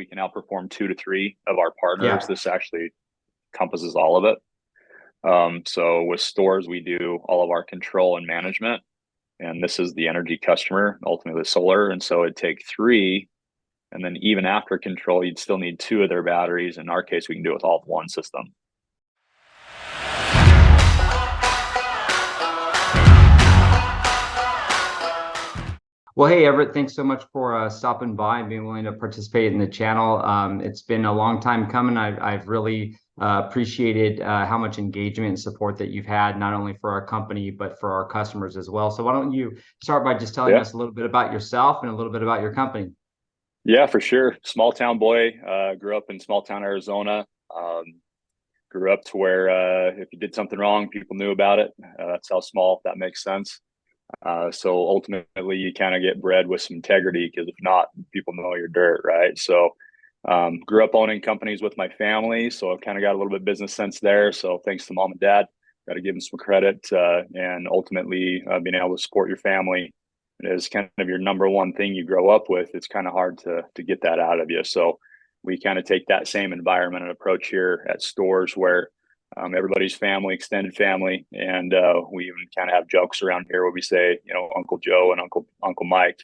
we can outperform 2 to 3 of our partners. Yeah. This actually encompasses all of it. So with Storz, we do all of our control and management, and this is the energy customer, ultimately solar. And so it'd take 3, and then even after control, you'd still need 2 of their batteries. In our case, we can do it with all of one system. Well, hey, Everett, thanks so much for stopping by and being willing to participate in the channel. It's been a long time coming. I've really appreciated how much engagement and support that you've had, not only for our company, but for our customers as well. So why don't you start by just telling Yeah. us a little bit about yourself and a little bit about your company? Yeah, for sure. Small town boy, grew up in small town Arizona. Grew up to where if you did something wrong, people knew about it. That's how small, if that makes sense. So ultimately, you kind of get bred with some integrity, because if not, people know your dirt, right? So grew up owning companies with my family, so I've kind of got a little bit of business sense there. So thanks to mom and dad, got to give them some credit, and ultimately being able to support your family is kind of your number one thing you grow up with. It's kind of hard to get that out of you. So we kind of take that same environment and approach here at Storz, where everybody's family, extended family, and we even kind of have jokes around here where we say, Uncle Joe and Uncle Mike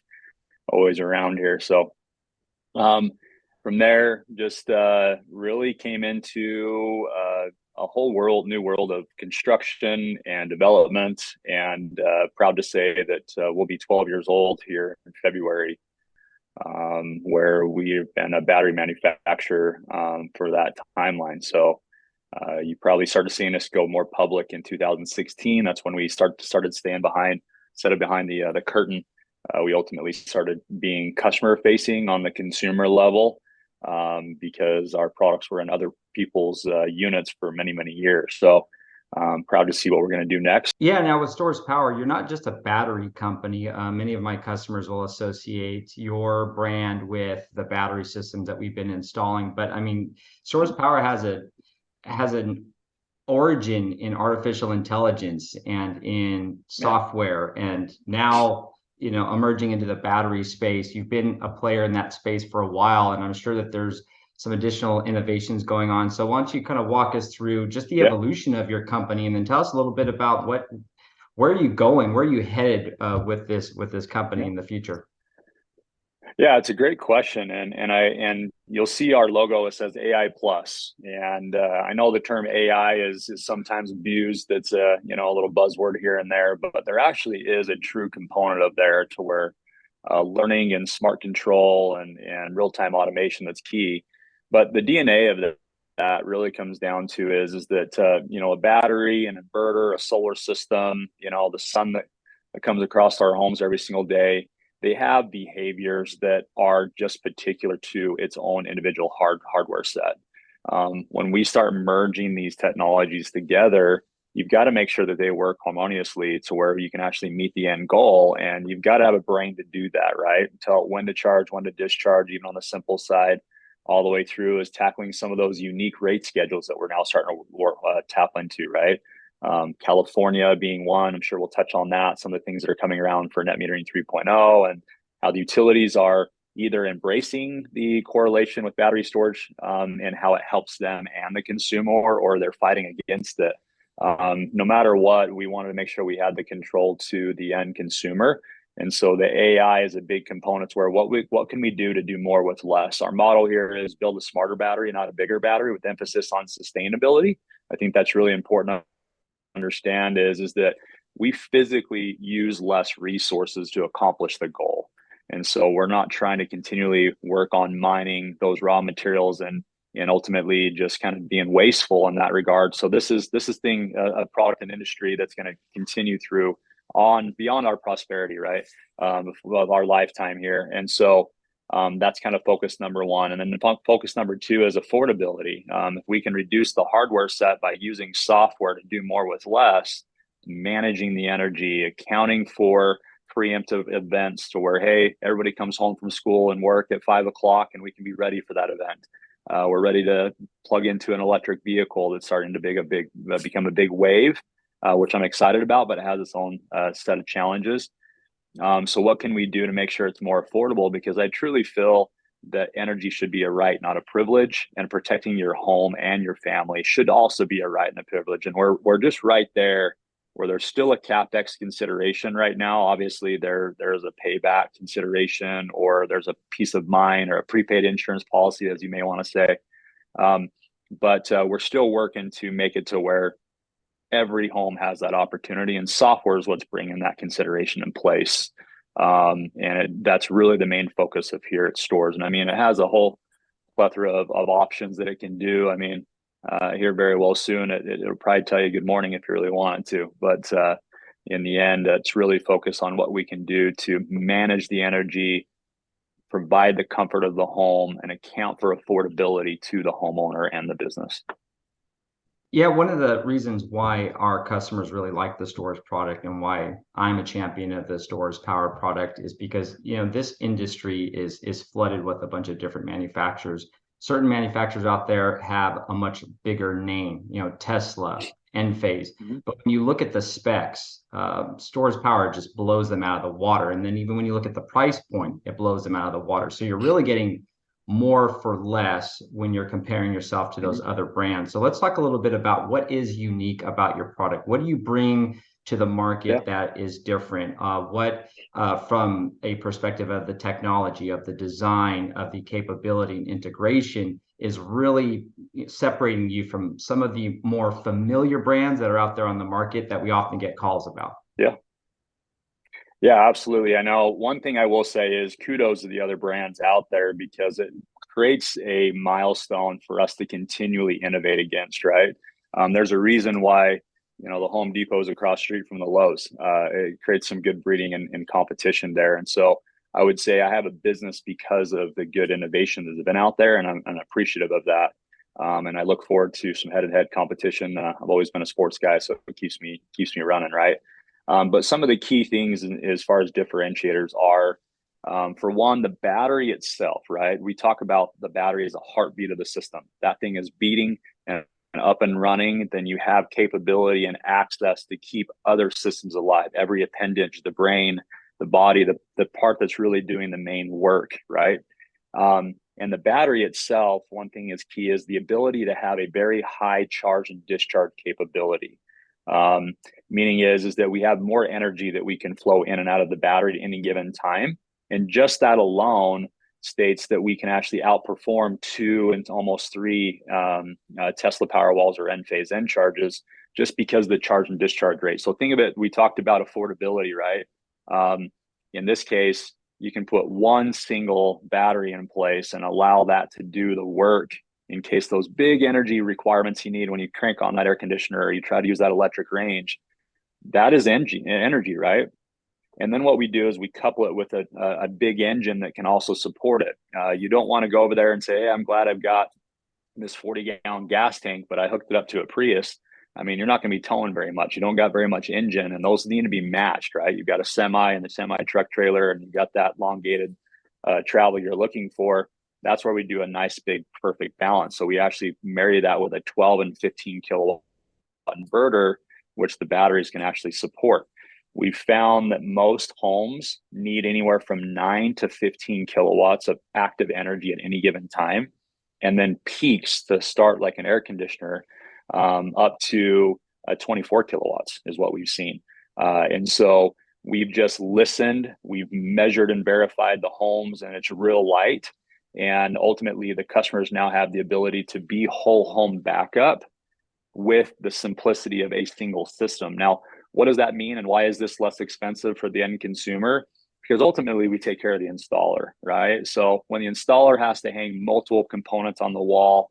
always around here. So from there, just really came into a whole new world of construction and development, and proud to say that we'll be 12 years old here in February, where we've been a battery manufacturer for that timeline. So you probably started seeing us go more public in 2016. That's when we started staying behind the curtain. We ultimately started being customer facing on the consumer level, because our products were in other people's units for many, many years. So proud to see what we're going to do next. Yeah, now with Storz Power, you're not just a battery company. Many of my customers will associate your brand with the battery systems that we've been installing. But I mean, Storz Power has an origin in artificial intelligence and in Yeah. software, and now emerging into the battery space. You've been a player in that space for a while, and I'm sure that there's some additional innovations going on. So why don't you kind of walk us through just the Yeah. evolution of your company, and then tell us a little bit about where are you going, where are you headed with this company Yeah. in the future? Yeah, it's a great question, and you'll see our logo. It says AI plus, and I know the term AI is sometimes abused. It's a little buzzword here and there, but there actually is a true component of there to where learning and smart control and real time automation that's key. But the DNA of that really comes down to is that a battery, an inverter, a solar system, the sun that comes across our homes every single day, they have behaviors that are just particular to its own individual hardware set. When we start merging these technologies together, you've got to make sure that they work harmoniously to where you can actually meet the end goal. And you've got to have a brain to do that, right? Tell when to charge, when to discharge, even on the simple side, all the way through is tackling some of those unique rate schedules that we're now starting to tap into, right? California being one. I'm sure we'll touch on that. Some of the things that are coming around for net metering 3.0, and how the utilities are either embracing the correlation with battery storage, and how it helps them and the consumer, or they're fighting against it. No matter what, we wanted to make sure we had the control to the end consumer. And so the AI is a big component where what can we do to do more with less? Our model here is build a smarter battery, not a bigger battery, with emphasis on sustainability. I think that's really important to understand is that we physically use less resources to accomplish the goal. And so we're not trying to continually work on mining those raw materials and ultimately just kind of being wasteful in that regard. So this is a product and industry that's going to continue through on beyond our prosperity, right? Of our lifetime here. And so that's kind of focus number one. And then focus number two is affordability. If we can reduce the hardware set by using software to do more with less, managing the energy, accounting for preemptive events to where, hey, everybody comes home from school and work at 5 o'clock and we can be ready for that event. We're ready to plug into an electric vehicle that's starting to become a big wave, which I'm excited about, but it has its own set of challenges. So what can we do to make sure it's more affordable? Because I truly feel that energy should be a right, not a privilege, and protecting your home and your family should also be a right and a privilege. And we're just right there where there's still a capex consideration right now. Obviously, there's a payback consideration, or there's a peace of mind, or a prepaid insurance policy, as you may want to say. But we're still working to make it to where every home has that opportunity, and software is what's bringing that consideration in place. That's really the main focus of here at Storz. And I mean, it has a whole plethora of options that it can do. I mean, here very well soon, it'll probably tell you good morning if you really wanted to. But in the end, it's really focused on what we can do to manage the energy, provide the comfort of the home, and account for affordability to the homeowner and the business. Yeah, one of the reasons why our customers really like the Storz product and why I'm a champion of the Storz Power product is because, you know, this industry is flooded with a bunch of different manufacturers. Certain manufacturers out there have a much bigger name, you know, Tesla, Enphase. Mm-hmm. But when you look at the specs, Storz Power just blows them out of the water. And then even when you look at the price point, it blows them out of the water. So you're really getting more for less when you're comparing yourself to those other brands. So let's talk a little bit about what is unique about your product. What do you bring to the market that is different? What from a perspective of the technology, of the design, of the capability and integration is really separating you from some of the more familiar brands that are out there on the market that we often get calls about? Yeah, absolutely. I know one thing I will say is kudos to the other brands out there, because it creates a milestone for us to continually innovate against, right? There's a reason why, you know, the Home Depot is across the street from the Lowe's. It creates some good breeding and competition there. And so I would say I have a business because of the good innovation that has been out there, and I'm appreciative of that. And I look forward to some head-to-head competition. I've always been a sports guy, so it keeps me running, right? But some of the key things as far as differentiators are, for one, the battery itself, right? We talk about the battery as a heartbeat of the system. That thing is beating and up and running, then you have capability and access to keep other systems alive, every appendage, the brain, the body, the part that's really doing the main work, right? And the battery itself, one thing is key is the ability to have a very high charge and discharge capability. Meaning is that we have more energy that we can flow in and out of the battery at any given time. And just that alone states that we can actually outperform 2 and almost 3 Tesla Powerwalls or Enphase N charges, just because of the charge and discharge rate. So think of it, we talked about affordability, right? In this case, you can put one single battery in place and allow that to do the work in case those big energy requirements you need when you crank on that air conditioner or you try to use that electric range. That is energy, right? And then what we do is we couple it with a big engine that can also support it. You don't want to go over there and say, hey, I'm glad I've got this 40-gallon gas tank, but I hooked it up to a Prius. I mean, you're not going to be towing very much. You don't got very much engine, and those need to be matched, right? You've got a semi and a semi truck trailer, and you've got that elongated travel you're looking for. That's where we do a nice, big, perfect balance. So we actually marry that with a 12 and 15 kilowatt inverter, which the batteries can actually support. We've found that most homes need anywhere from 9 to 15 kilowatts of active energy at any given time, and then peaks to start like an air conditioner up to 24 kilowatts is what we've seen. And so we've just listened, we've measured and verified the homes, and it's real light. And ultimately, the customers now have the ability to be whole home backup with the simplicity of a single system. Now, what does that mean, and why is this less expensive for the end consumer? Because ultimately, we take care of the installer, right? So when the installer has to hang multiple components on the wall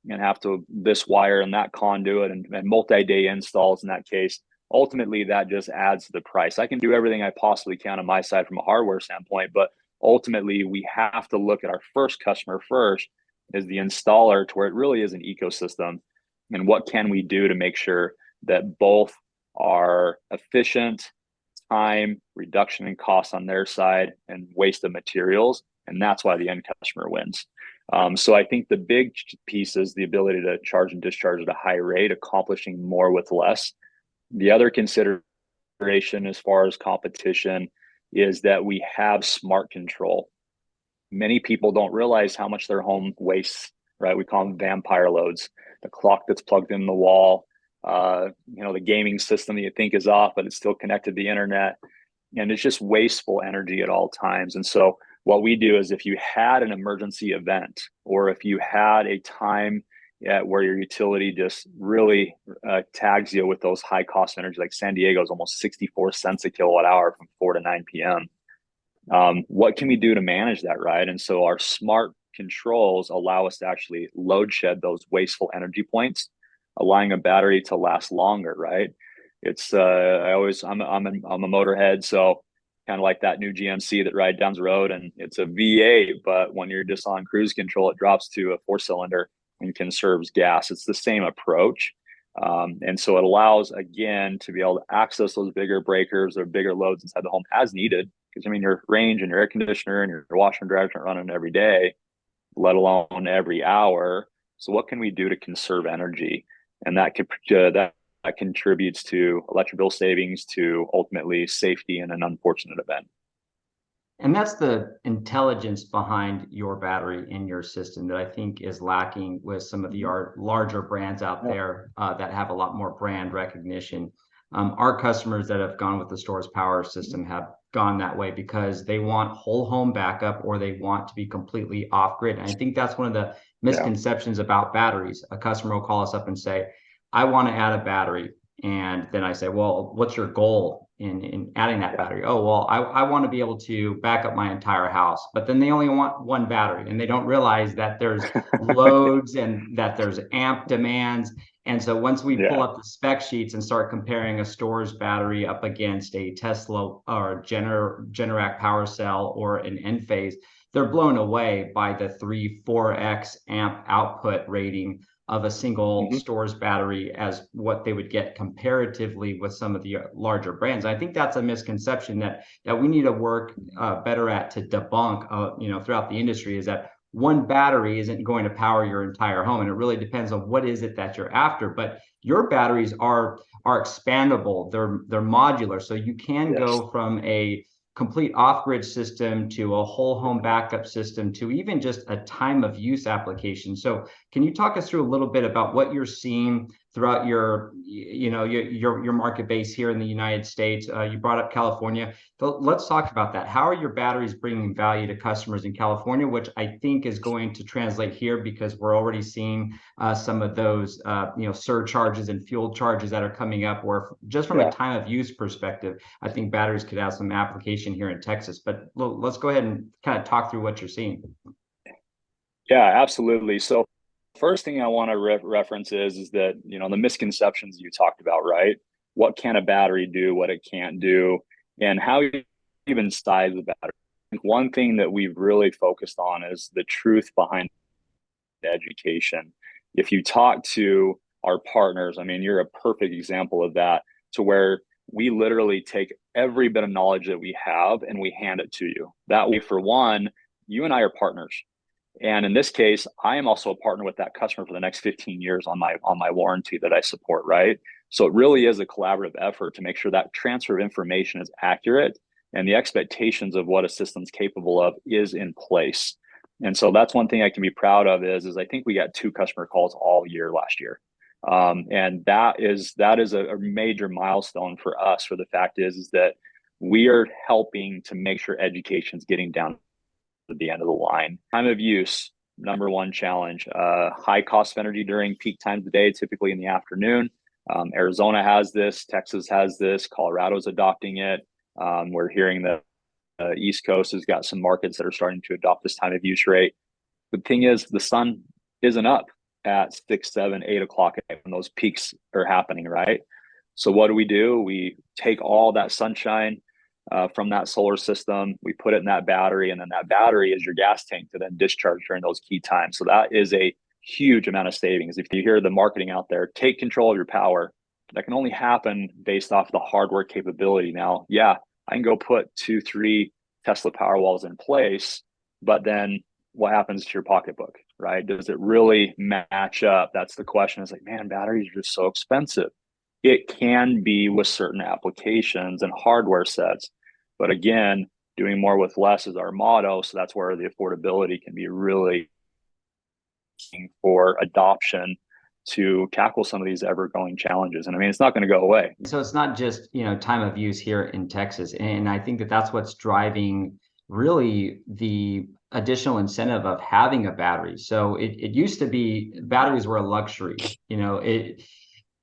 and have to this wire and that conduit and multi-day installs in that case, ultimately, that just adds to the price. I can do everything I possibly can on my side from a hardware standpoint, but ultimately, we have to look at our first customer first as the installer, to where it really is an ecosystem. And what can we do to make sure that both are efficient, time, reduction in costs on their side, and waste of materials? And that's why the end customer wins. So I think the big piece is the ability to charge and discharge at a high rate, accomplishing more with less. The other consideration as far as competition is that we have smart control. many people don't realize how much their home wastes, right? We call them vampire loads. The clock that's plugged in the wall, the gaming system that you think is off, but it's still connected to the internet. And it's just wasteful energy at all times. And so what we do is if you had an emergency event, or if you had a time where your utility just really tags you with those high cost energy, like San Diego is almost 64 cents a kilowatt hour from 4 to 9 p.m. What can we do to manage that, right? And so our smart controls allow us to actually load shed those wasteful energy points, allowing a battery to last longer, right? It's I'm a motorhead, so kind of like that new GMC that ride down the road, and it's a V8, but when you're just on cruise control, it drops to a 4-cylinder and conserves gas. It's the same approach. And so it allows, again, to be able to access those bigger breakers or bigger loads inside the home as needed. Because I mean, your range and your air conditioner and your washer and dryer aren't running every day, let alone every hour. So what can we do to conserve energy? And that contributes to electric bill savings, to ultimately safety in an unfortunate event. And that's the intelligence behind your battery in your system that I think is lacking with some of the larger brands out there that have a lot more brand recognition. Our customers that have gone with the Storz Power system have gone that way because they want whole home backup, or they want to be completely off grid. And I think that's one of the misconceptions about batteries. A customer will call us up and say, I want to add a battery. And then I say, well, what's your goal in adding that battery? Oh, well, I want to be able to back up my entire house. But then they only want one battery, and they don't realize that there's loads and that there's amp demands. And so once we pull up the spec sheets and start comparing a Storz battery up against a Tesla or a Generac power cell or an Enphase, they're blown away by the 3-4x amp output rating of a single Storz battery as what they would get comparatively with some of the larger brands. I think that's a misconception that we need to work better at to debunk, throughout the industry, is that one battery isn't going to power your entire home. And it really depends on what is it that you're after. But your batteries are expandable. They're modular. So you can go from a complete off-grid system to a whole home backup system to even just a time of use application. So can you talk us through a little bit about what you're seeing throughout your market base here in the United States? You brought up California. So let's talk about that. How are your batteries bringing value to customers in California, which I think is going to translate here, because we're already seeing some of those surcharges and fuel charges that are coming up, where just from a time of use perspective, I think batteries could have some application here in Texas. But let's go ahead and kind of talk through what you're seeing. Yeah, absolutely. So first thing I want to reference is that, the misconceptions you talked about, right? What can a battery do, what it can't do, and how you even size the battery. One thing that we've really focused on is the truth behind education. If you talk to our partners, I mean, you're a perfect example of that, to where we literally take every bit of knowledge that we have and we hand it to you. That way, for one, you and I are partners. And in this case, I am also a partner with that customer for the next 15 years on my warranty that I support, right? So it really is a collaborative effort to make sure that transfer of information is accurate and the expectations of what a system's capable of is in place. And so that's one thing I can be proud of is I think we got 2 customer calls all year last year. And that is a major milestone for us, for the fact is that we are helping to make sure education's getting down at the end of the line. Time of use, number one challenge. High cost of energy during peak times of the day, typically in the afternoon. Arizona has this, Texas has this, Colorado's adopting it. We're hearing that East Coast has got some markets that are starting to adopt this time of use rate. The thing is, the sun isn't up at 6, 7, 8 o'clock when those peaks are happening, right? So what do? We take all that sunshine from that solar system, we put it in that battery, and then that battery is your gas tank to then discharge during those key times. So that is a huge amount of savings. If you hear the marketing out there, take control of your power, that can only happen based off the hardware capability. Now, I can go put 2, 3 Tesla Powerwalls in place, but then what happens to your pocketbook, right? Does it really match up? That's the question. It's like, man, batteries are just so expensive. It can be with certain applications and hardware sets. But again, doing more with less is our motto. So that's where the affordability can be really for adoption to tackle some of these ever-growing challenges. And I mean, it's not going to go away. So it's not just, time of use here in Texas. And I think that that's what's driving really the additional incentive of having a battery. So it used to be batteries were a luxury.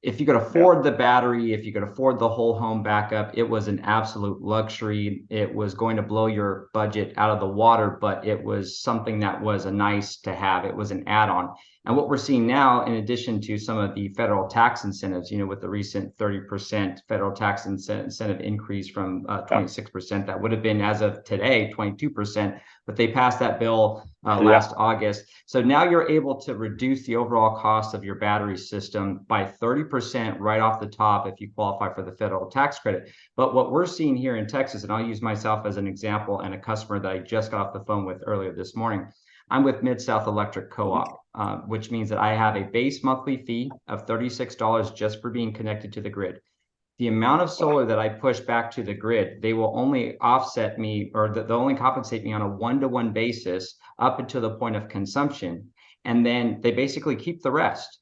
If you could afford the battery, if you could afford the whole home backup, it was an absolute luxury. It was going to blow your budget out of the water, but it was something that was a nice to have. It was an add-on. And what we're seeing now, in addition to some of the federal tax incentives, with the recent 30% federal tax incentive increase from 26%, that would have been, as of today, 22%, but they passed that bill last August. So now you're able to reduce the overall cost of your battery system by 30% right off the top if you qualify for the federal tax credit. But what we're seeing here in Texas, and I'll use myself as an example and a customer that I just got off the phone with earlier this morning. I'm with Mid-South Electric Co-op, which means that I have a base monthly fee of $36 just for being connected to the grid. The amount of solar that I push back to the grid, they will only offset me, or they'll only compensate me on a one-to-one basis up until the point of consumption. And then they basically keep the rest.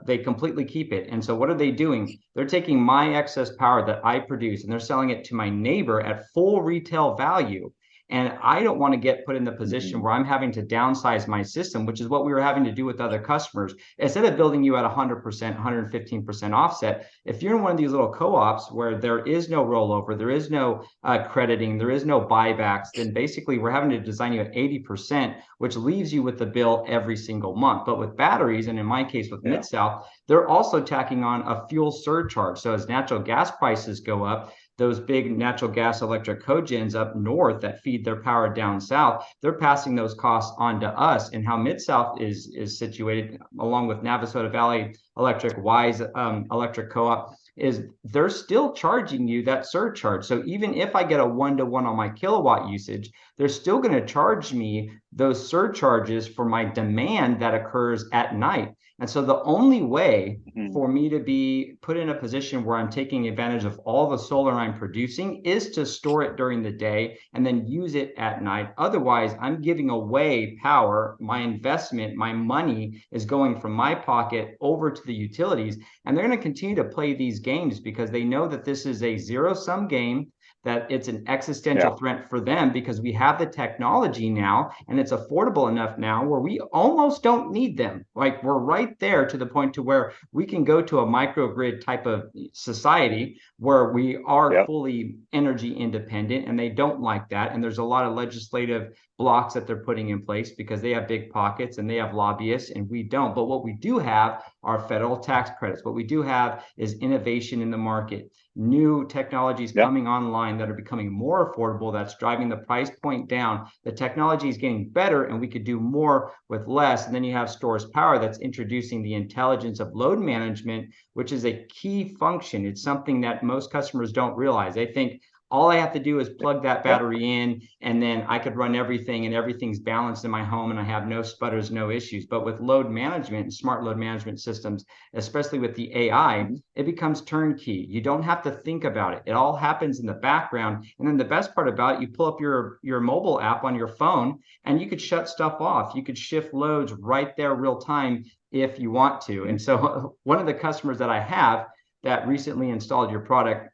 They completely keep it. And so what are they doing? They're taking my excess power that I produce and they're selling it to my neighbor at full retail value. And I don't want to get put in the position where I'm having to downsize my system, which is what we were having to do with other customers. Instead of building you at 100%, 115% offset, if you're in one of these little co-ops where there is no rollover, there is no crediting, there is no buybacks, then basically we're having to design you at 80%, which leaves you with the bill every single month. But with batteries, and in my case with Mid-South, they're also tacking on a fuel surcharge. So as natural gas prices go up, those big natural gas electric cogens up north that feed their power down south, they're passing those costs on to us. And how Mid-South is situated, along with Navasota Valley Electric, Wise Electric Co-op, is they're still charging you that surcharge. So even if I get a one-to-one on my kilowatt usage, they're still going to charge me those surcharges for my demand that occurs at night. And so the only way for me to be put in a position where I'm taking advantage of all the solar I'm producing is to store it during the day and then use it at night. Otherwise, I'm giving away power. My investment, my money is going from my pocket over to the utilities. And they're going to continue to play these games because they know that this is a zero-sum game, that it's an existential threat for them because we have the technology now and it's affordable enough now where we almost don't need them. Like we're right there to the point to where we can go to a microgrid type of society where we are fully energy independent, and they don't like that. And there's a lot of legislative blocks that they're putting in place because they have big pockets and they have lobbyists and we don't. But what we do have are federal tax credits. What we do have is innovation in the market, new technologies coming online that are becoming more affordable, that's driving the price point down. The technology is getting better and we could do more with less. And then you have Storz Power that's introducing the intelligence of load management, which is a key function. It's something that most customers don't realize. They think all I have to do is plug that battery in and then I could run everything and everything's balanced in my home and I have no sputters, no issues. But with load management and smart load management systems, especially with the AI, it becomes turnkey. You don't have to think about it. It all happens in the background. And then the best part about it, you pull up your mobile app on your phone and you could shut stuff off. You could shift loads right there real time if you want to. And so one of the customers that I have that recently installed your product,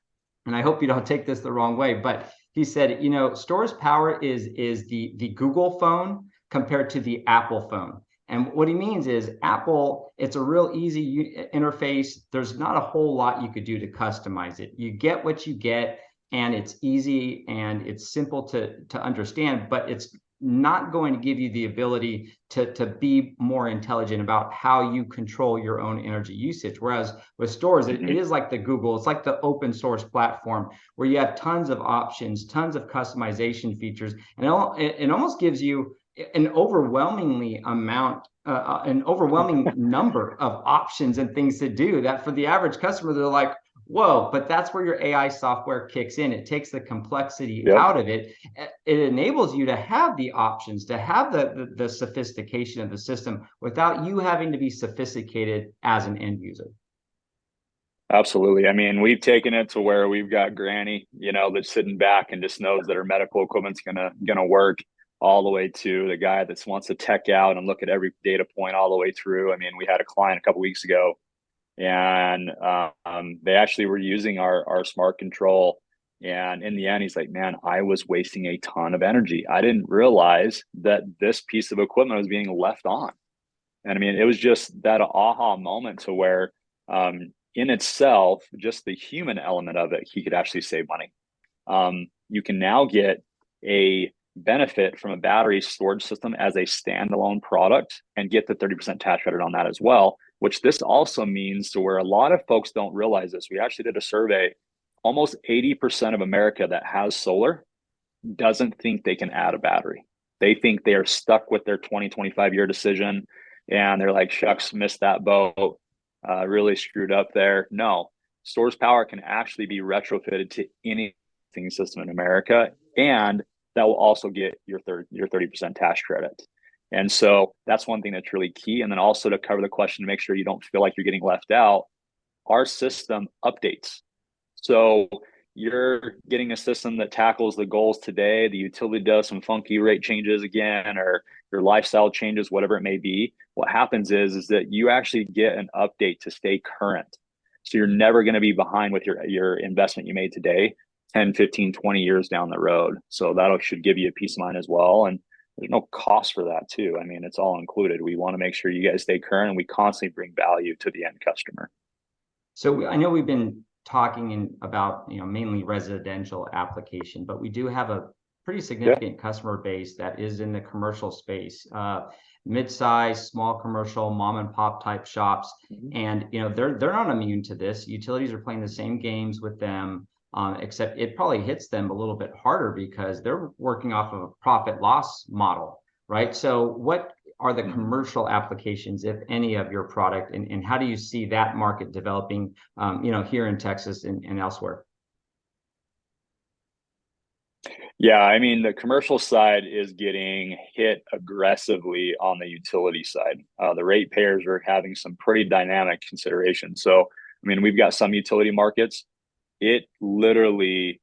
and I hope you don't take this the wrong way, but he said, Storz Power is the Google phone compared to the Apple phone. And what he means is Apple, it's a real easy interface. There's not a whole lot you could do to customize it. You get what you get, and it's easy and it's simple to understand, but it's not going to give you the ability to be more intelligent about how you control your own energy usage. Whereas with Storz, it is like the Google, it's like the open source platform where you have tons of options, tons of customization features, and it almost gives you an overwhelming number of options and things to do that for the average customer, they're like, whoa, but that's where your AI software kicks in. It takes the complexity out of it. It enables you to have the options, to have the sophistication of the system without you having to be sophisticated as an end user. Absolutely. I mean, we've taken it to where we've got Granny, that's sitting back and just knows that her medical equipment's gonna work, all the way to the guy that wants to tech out and look at every data point all the way through. I mean, we had a client a couple weeks ago, and they actually were using our smart control. And in the end, he's like, "Man, I was wasting a ton of energy. I didn't realize that this piece of equipment was being left on." And I mean, it was just that aha moment to where, in itself, just the human element of it, he could actually save money. You can now get a benefit from a battery storage system as a standalone product and get the 30% tax credit on that as well, which this also means to where a lot of folks don't realize this. We actually did a survey. Almost 80% of America that has solar doesn't think they can add a battery. They think they are stuck with their 2025 year decision, and they're like, shucks, missed that boat, really screwed up there. No, Storz Power can actually be retrofitted to any system in America, and that will also get your 30% tax credit. And so that's one thing that's really key. And then also, to cover the question, to make sure you don't feel like you're getting left out, our system updates. So you're getting a system that tackles the goals today. The utility does some funky rate changes again, or your lifestyle changes, whatever it may be. What happens is that you actually get an update to stay current. So you're never going to be behind with your investment you made today, 10, 15, 20 years down the road. So that should give you a peace of mind as well. And there's no cost for that too. I mean, it's all included. We want to make sure you guys stay current, and we constantly bring value to the end customer. So I know we've been talking about mainly residential application, but we do have a pretty significant customer base that is in the commercial space, mid-size, small commercial, mom and pop type shops, and they're not immune to this. Utilities are playing the same games with them, except it probably hits them a little bit harder because they're working off of a profit loss model, right? So what are the commercial applications, if any, of your product, and how do you see that market developing, here in Texas and elsewhere? Yeah, I mean, the commercial side is getting hit aggressively on the utility side. The ratepayers are having some pretty dynamic considerations. So, I mean, we've got some utility markets. It literally,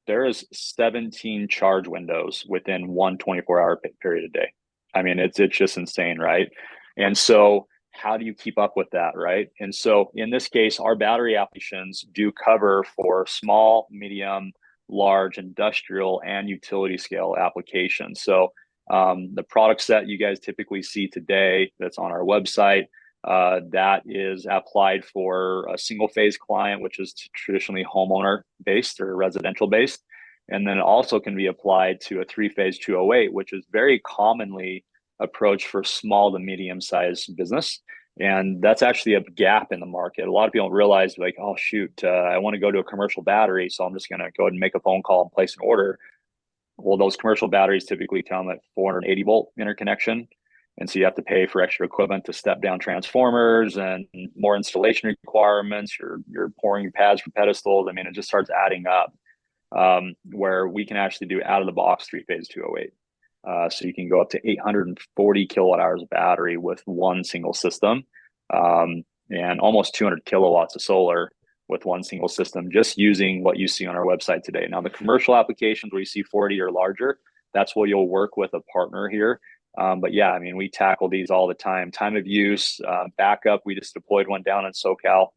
there is 17 charge windows within one 24-hour period a day. I mean, it's just insane, right? And so, how do you keep up with that, right? And so, in this case, our battery applications do cover for small, medium, large industrial and utility scale applications. So the product set you guys typically see today that's on our website, that is applied for a single phase client, which is traditionally homeowner based or residential based. And then it also can be applied to a 3-phase 208, which is very commonly approached for small to medium sized business. And that's actually a gap in the market. A lot of people don't realize, like, oh, shoot, I want to go to a commercial battery, so I'm just going to go ahead and make a phone call and place an order. Well, those commercial batteries typically come at 480 volt interconnection. And so you have to pay for extra equipment to step down transformers and more installation requirements. You're pouring pads for pedestals. I mean, it just starts adding up, where we can actually do out of the box 3-phase 208. So you can go up to 840 kilowatt hours of battery with one single system, and almost 200 kilowatts of solar with one single system, just using what you see on our website today. Now, the commercial applications where you see 40 or larger, that's where you'll work with a partner here. But yeah, I mean, we tackle these all the time. Time of use, backup. We just deployed one down in SoCal,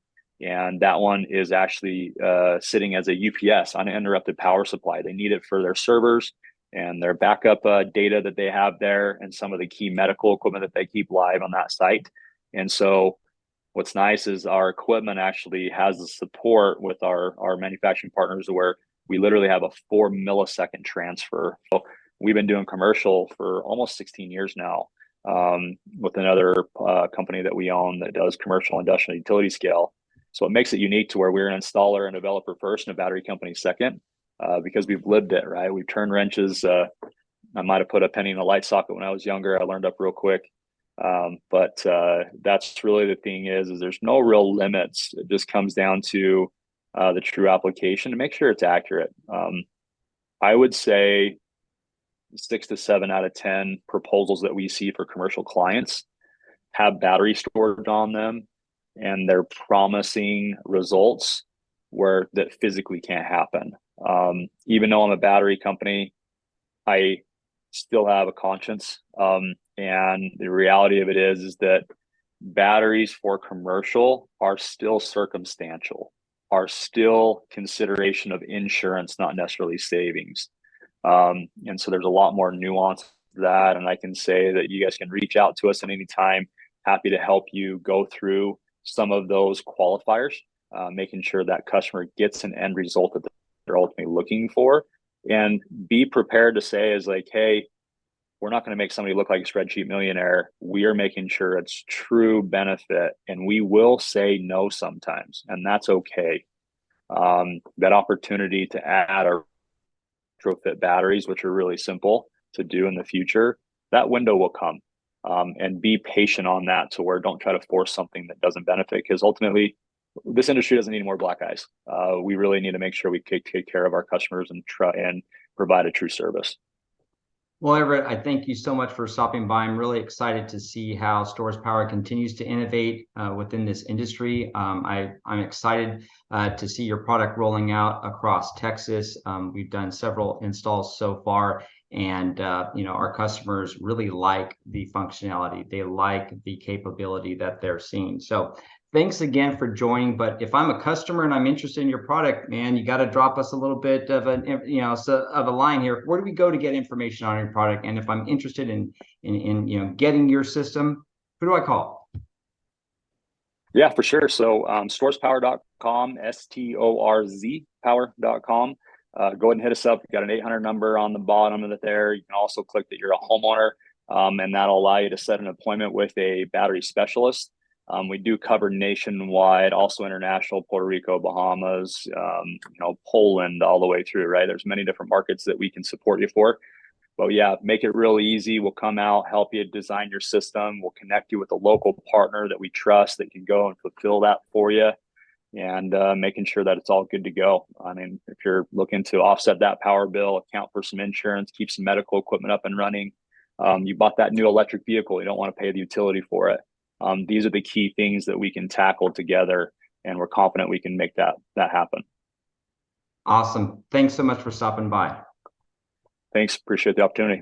and that one is actually sitting as a UPS, uninterrupted power supply. They need it for their servers and their backup data that they have there, and some of the key medical equipment that they keep live on that site. And so what's nice is our equipment actually has the support with our manufacturing partners where we literally have a 4 millisecond transfer. So we've been doing commercial for almost 16 years now, with another company that we own that does commercial, industrial, utility scale. So it makes it unique to where we're an installer and developer first and a battery company second. Because we've lived it, right? We've turned wrenches. I might have put a penny in a light socket when I was younger. I learned up real quick. But that's really the thing is there's no real limits. It just comes down to the true application to make sure it's accurate. I would say 6 to 7 out of 10 proposals that we see for commercial clients have battery storage on them. and they're promising results where that physically can't happen. Even though I'm a battery company, I still have a conscience. And the reality of it is that batteries for commercial are still circumstantial, are still consideration of insurance, not necessarily savings. And so there's a lot more nuance to that. And I can say that you guys can reach out to us at any time. Happy to help you go through some of those qualifiers, making sure that customer gets an end result that they're ultimately looking for. And be prepared to say is like, hey, we're not going to make somebody look like a spreadsheet millionaire. We are making sure it's true benefit, and we will say no sometimes, and that's okay. That opportunity to add or retrofit batteries, which are really simple to do in the future, that window will come. And be patient on that to where don't try to force something that doesn't benefit, because ultimately this industry doesn't need more black eyes. We really need to make sure we take care of our customers and try and provide a true service. Well, Everett, I thank you so much for stopping by. I'm really excited to see how Storz Power continues to innovate within this industry. I'm excited to see your product rolling out across Texas. We've done several installs so far, and our customers really like the functionality. They like the capability that they're seeing. So thanks again for joining. But if I'm a customer and I'm interested in your product, man, you got to drop us a little bit of of a line here. Where do we go to get information on your product? And if I'm interested in getting your system, who do I call? Yeah, for sure. So storzpower.com, STORZ power.com. Go ahead and hit us up. We've got an 800 number on the bottom of it there. You can also click that you're a homeowner, and that'll allow you to set an appointment with a battery specialist. We do cover nationwide, also international, Puerto Rico, Bahamas, Poland, all the way through, right? There's many different markets that we can support you for. But yeah, make it real easy. We'll come out, help you design your system. We'll connect you with a local partner that we trust that can go and fulfill that for you, and making sure that it's all good to go. I mean, if you're looking to offset that power bill, account for some insurance, keep some medical equipment up and running, you bought that new electric vehicle, you don't want to pay the utility for it. These are the key things that we can tackle together, and we're confident we can make that happen. Awesome. Thanks so much for stopping by. Thanks. Appreciate the opportunity.